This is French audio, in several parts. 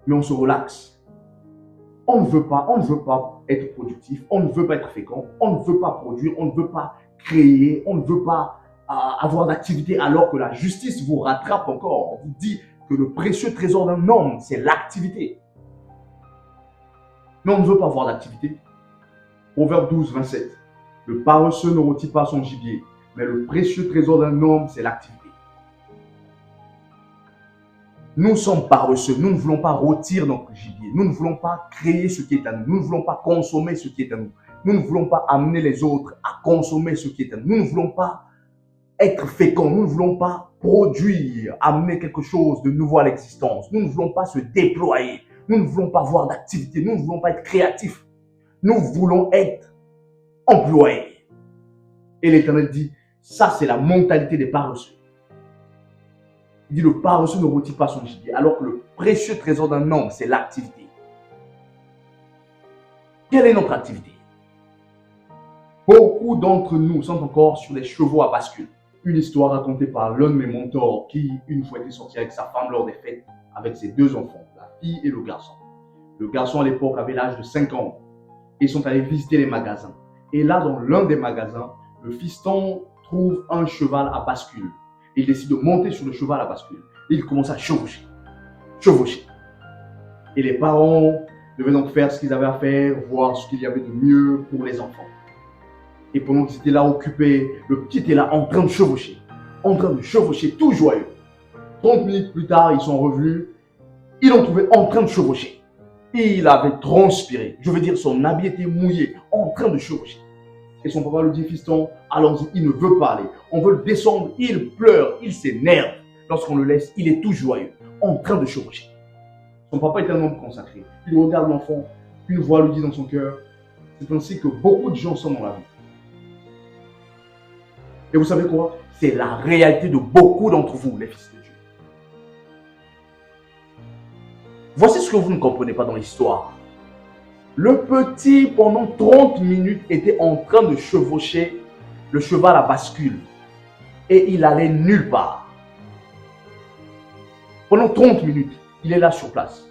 mais on se relaxe. On ne veut pas être productif, on ne veut pas être fécond, on ne veut pas produire, on ne veut pas créer, on ne veut pas avoir d'activité alors que la justice vous rattrape encore. On vous dit que le précieux trésor d'un homme, c'est l'activité. Mais on ne veut pas avoir d'activité. Proverbe 12, 27. Le paresseux ne rôtit pas son gibier, mais le précieux trésor d'un homme, c'est l'activité. Nous sommes paresseux, nous ne voulons pas rôtir notre gibier, nous ne voulons pas créer ce qui est à nous, nous ne voulons pas consommer ce qui est à nous, nous ne voulons pas amener les autres à consommer ce qui est à nous, nous ne voulons pas être féconds, nous ne voulons pas produire, amener quelque chose de nouveau à l'existence, nous ne voulons pas se déployer, nous ne voulons pas avoir d'activité, nous ne voulons pas être créatifs, nous voulons être employés. Et l'Éternel dit, ça c'est la mentalité des paresseux. Il dit, le paresseux ne rôtit pas son gibier, alors que le précieux trésor d'un homme, c'est l'activité. Quelle est notre activité? Beaucoup d'entre nous sont encore sur des chevaux à bascule. Une histoire racontée par l'un de mes mentors qui, une fois, était sorti avec sa femme lors des fêtes, avec ses deux enfants, la fille et le garçon. Le garçon, à l'époque, avait l'âge de 5 ans. Ils sont allés visiter les magasins. Et là, dans l'un des magasins, le fiston trouve un cheval à bascule. Il décide de monter sur le cheval à bascule. Il commence à chevaucher. Et les parents devaient donc faire ce qu'ils avaient à faire, voir ce qu'il y avait de mieux pour les enfants. Et pendant qu'ils étaient là occupés, le petit était là en train de chevaucher, tout joyeux. 30 minutes plus tard, ils sont revenus, ils l'ont trouvé en train de chevaucher. Et il avait transpiré, je veux dire son habit était mouillé, en train de chevaucher. Et son papa lui dit, fiston, allons-y, il ne veut pas aller. On veut le descendre, il pleure, il s'énerve. Lorsqu'on le laisse, il est tout joyeux, en train de chevaucher. Son papa est un homme consacré. Il regarde l'enfant, une voix lui dit dans son cœur, c'est ainsi que beaucoup de gens sont dans la vie. Et vous savez quoi? C'est la réalité de beaucoup d'entre vous, les fils de Dieu. Voici ce que vous ne comprenez pas dans l'histoire. Le petit, pendant 30 minutes, était en train de chevaucher le cheval à bascule. Et il allait nulle part. Pendant 30 minutes, il est là sur place.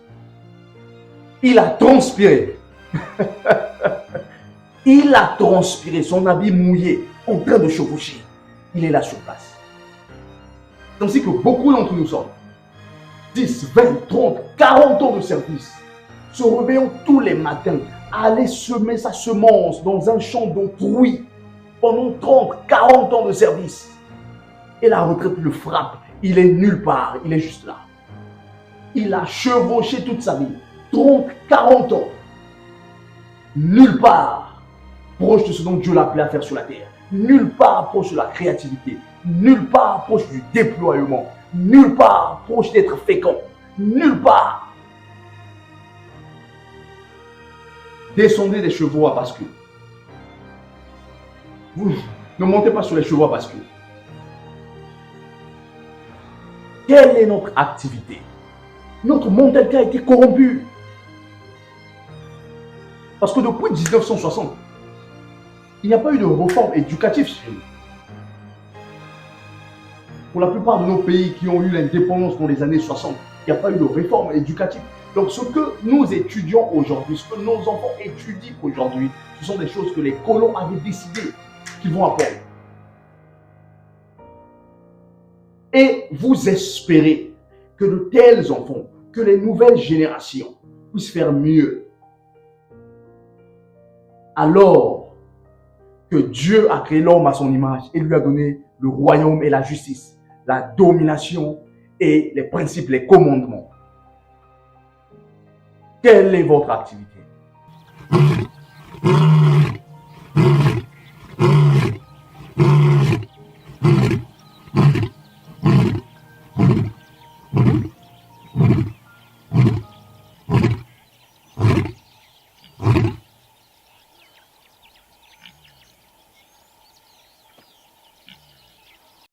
Il a transpiré. Il a transpiré, son habit mouillé, en train de chevaucher. Il est là sur place. C'est ainsi que beaucoup d'entre nous sommes. 10, 20, 30, 40 ans de service. Se réveillant tous les matins, aller semer sa semence dans un champ d'autrui pendant 30, 40 ans de service. Et la retraite le frappe. Il est nulle part, il est juste là. Il a chevauché toute sa vie. 30, 40 ans. Nulle part proche de ce dont Dieu l'a appelé à faire sur la terre. Nulle part proche de la créativité. Nulle part proche du déploiement. Nulle part proche d'être fécond. Nulle part. Descendez des chevaux à bascule. Vous ne montez pas sur les chevaux à bascule. Quelle est notre activité? Notre mentalité a été corrompue. Parce que depuis 1960, il n'y a pas eu de réforme éducative chez nous. Pour la plupart de nos pays qui ont eu l'indépendance dans les années 60, il n'y a pas eu de réforme éducative. Donc ce que nous étudions aujourd'hui, ce que nos enfants étudient aujourd'hui, ce sont des choses que les colons avaient décidé qu'ils vont apprendre. Et vous espérez que de tels enfants, que les nouvelles générations puissent faire mieux. Alors que Dieu a créé l'homme à son image et lui a donné le royaume et la justice, la domination et les principes, les commandements. Quelle est votre activité?